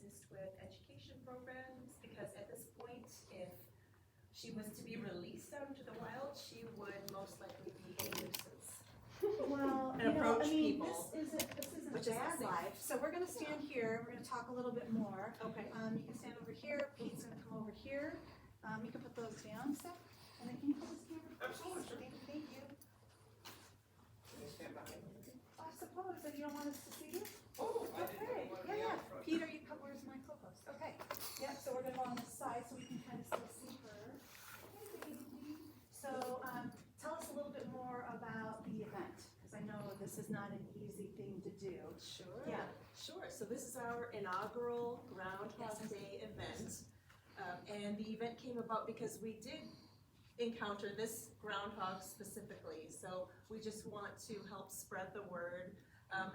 assist with education programs, because at this point, if she was to be released out into the wild, she would most likely be a nuisance. Well, And approach people. This isn't Which is a bad safe. life. So we're gonna stand here, we're gonna talk a little bit more. Okay. You can stand over here, Pete's gonna come over here. You can put those down, Seth. And then can you put this camera? Absolutely, sure. Thank you. Can you stand behind me? I suppose, if you don't want us to see you? Oh, I Okay, didn't want to be yeah. out front. Peter, you come, where's my co-host? Okay, yeah, so we're gonna go on this side so we can kind of still see her. Hey, baby. So, tell us a little bit more about the event, because I know this is not an easy thing to do. Sure. Yeah. Sure. So this is our inaugural Groundhog Day event. And the event came about because we did encounter this groundhog specifically. So we just want to help spread the word.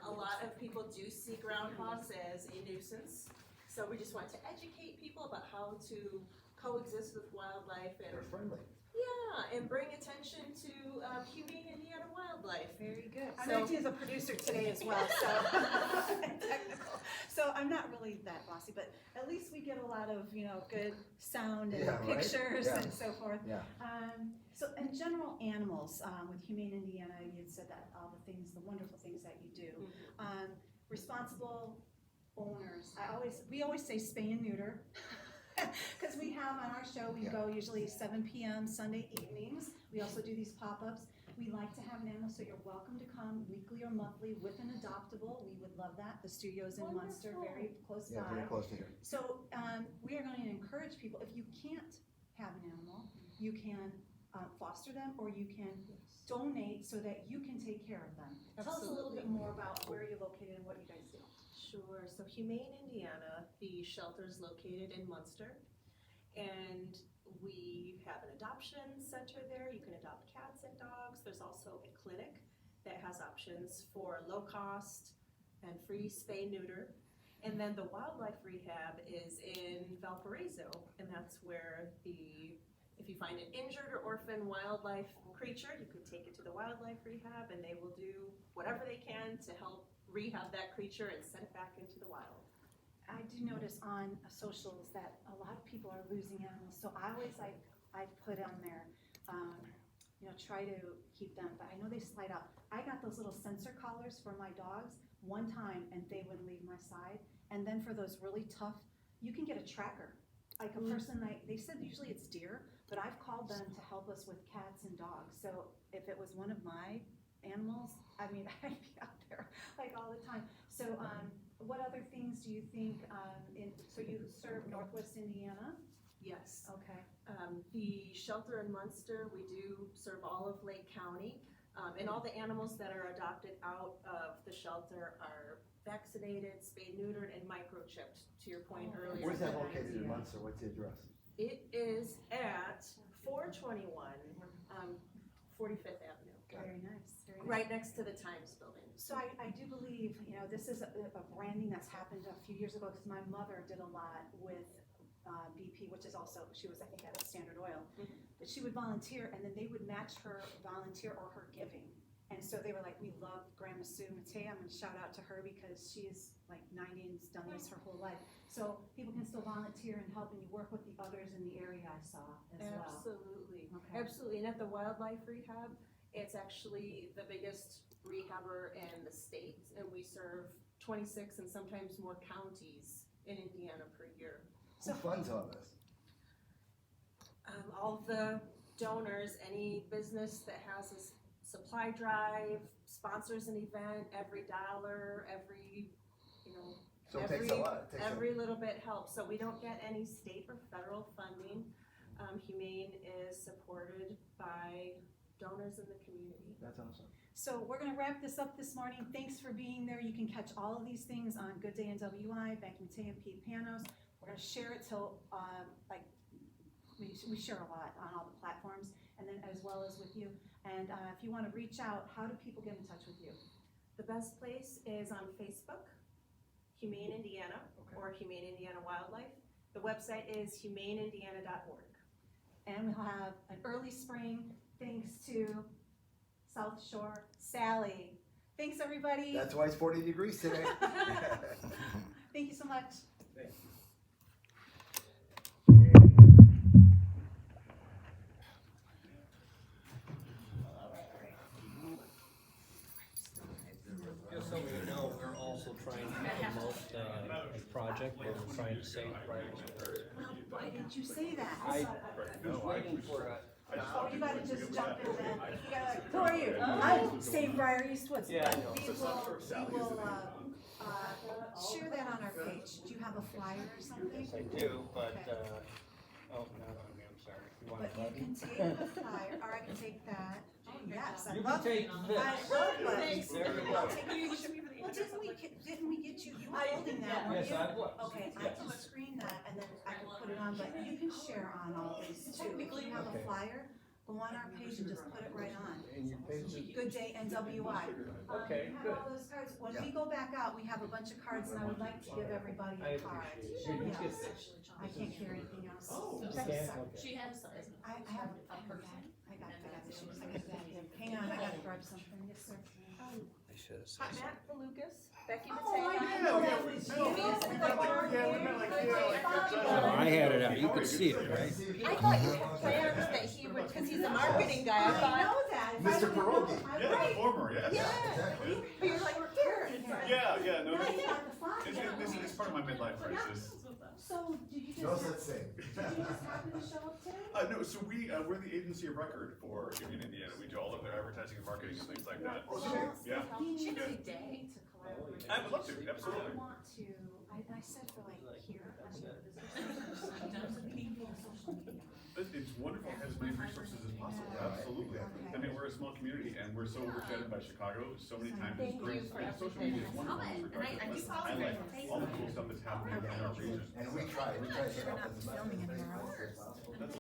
A lot of people do see groundhogs as a nuisance. So we just want to educate people about how to coexist with wildlife and They're friendly. yeah, and bring attention to Humane Indiana wildlife. Very good. I'm So- acting as a producer today as well, so. Technical. So I'm not really that bossy, but at least we get a lot of, good sound and Yeah, right? pictures Yeah. and so forth. Yeah. So in general, animals, with Humane Indiana, you had said that all the things, the wonderful things that you do. Responsible owners, we always say spay and neuter. Because we have on our show, we go usually 7 p.m. Sunday evenings. We also do these pop-ups. We like to have an animal, so you're welcome to come weekly or monthly with an adoptable. We would love that. The studio's in Munster, very close Yeah, very by. close to here. So we are going to encourage people, if you can't have an animal, you can foster them or you can donate so that you can take care of them. Tell us a little bit more about where you're located and what you guys do. Sure. So Humane Indiana, the shelter is located in Munster, and we have an adoption center there. You can adopt cats and dogs. There's also a clinic that has options for low cost and free spay neuter. And then the wildlife rehab is in Valparaiso, and that's where if you find an injured or orphan wildlife creature, you could take it to the wildlife rehab, and they will do whatever they can to help rehab that creature and send it back into the wild. I do notice on socials that a lot of people are losing animals, so I always I put on there, try to keep them, but I know they slide out. I got those little sensor collars for my dogs one time and they wouldn't leave my side. And then for those really tough, you can get a tracker. Like a person, they said usually it's deer, but I've called them to help us with cats and dogs. So if it was one of my animals, I'd be out there like all the time. So what other things do you think, so you serve Northwest Indiana? Yes. Okay. The shelter in Munster, we do serve all of Lake County, and all the animals that are adopted out of the shelter are vaccinated, spayed, neutered, and microchipped, to your point earlier. Where's that Good located in idea. Munster? What's the address? It is at 421 45th Avenue, Very nice, very nice. right next to the Times building. So I do believe, this is a branding that's happened a few years ago, because my mother did a lot with BP, which is also, she was, I think, at a Standard Oil. But she would volunteer, and then they would match her volunteer or her giving. And so they were like, we love Grandma Sue Matei. I'm gonna shout out to her because she's like 90 and has done this her whole life. So people can still volunteer and help, and you work with the others in the area I saw as well. Absolutely, Okay. absolutely. And at the wildlife rehab, it's actually the biggest rehabber in the state, and we serve 26 and sometimes more counties in Indiana per year. Who funds all this? All the donors, any business that has a supply drive, sponsors an event, every dollar, every, So it takes a lot. It takes a- every little bit helps. So we don't get any state or federal funding. Humane is supported by donors in the community. That's awesome. So we're gonna wrap this up this morning. Thanks for being there. You can catch all of these things on Good Day NWI, Becky Matei and Pete Panos. We're gonna share it till, we share a lot on all the platforms, and then as well as with you. And if you wanna reach out, how do people get in touch with you? The best place is on Facebook, Humane Indiana, Okay. or Humane Indiana Wildlife. The website is humaneindiana.org. And we'll have an early spring, thanks to South Shore Sally. Thanks, everybody. That's why it's 40 degrees today. Thank you so much. Just so you know, we're also trying to promote a project where we're trying to save BriarWoods. Well, why didn't you say that? I was waiting for a. Oh, you gotta just jump in then. You gotta, who are you? I'm SaveBriarWoods. Yeah, I know. We will, share that on our page. Do you have a flyer or something? Yes, I do, but, Okay. oh, not on me, I'm sorry. You want But a you button? can take the flyer, or I can take that. Oh, yes, I You love can it. take this. I love buttons. There you go. Well, didn't we get you, you were holding that, weren't Yes, you? I was. Okay, I can screen that and then I can put it on, but you can share on all these too. If you have a Okay. flyer, go on our page and just put it right on. And your page is, Good Day NWI. Okay, We good. have all those cards. When we go back out, we have a bunch of cards and I would like to give everybody I a card. appreciate it. Yes. I can't carry anything else. You Sorry. can't? Okay. She has some. I have a bag. I got the shoes. I got that here. Hang on, I gotta grab something. Yes, sir. I should have Hot said Matt for Lucas, Becky Oh, I Mateo. didn't know that was you. I had it out, you could see it, right? I thought you had plans that he would, because he's a marketing guy, I I thought. know that. If I Mr. would've known, Pierogi. I Yeah, would. the former, yes. Yeah. Exactly. But you're like, here. Yeah, no, Now this, you got the flyer. this is part of my midlife crisis. So, did you No just, such thing. did you just happen to show up today? No, so we're the agency of record for Humane Indiana. We do all of their advertising and marketing and things like that. Yeah. We need She to did. day to collaborate. I would love to, I absolutely. want to, I said for like here, social media. It's wonderful. It has as many resources as possible. Absolutely. I mean, we're a small community and we're so overshadowed by Chicago so many times. Thank you for Social everything. media is wonderful in this regard. And I do follow I like her. all the cool stuff that's happening in our region. And we try to help as much Filming as anymore. possible.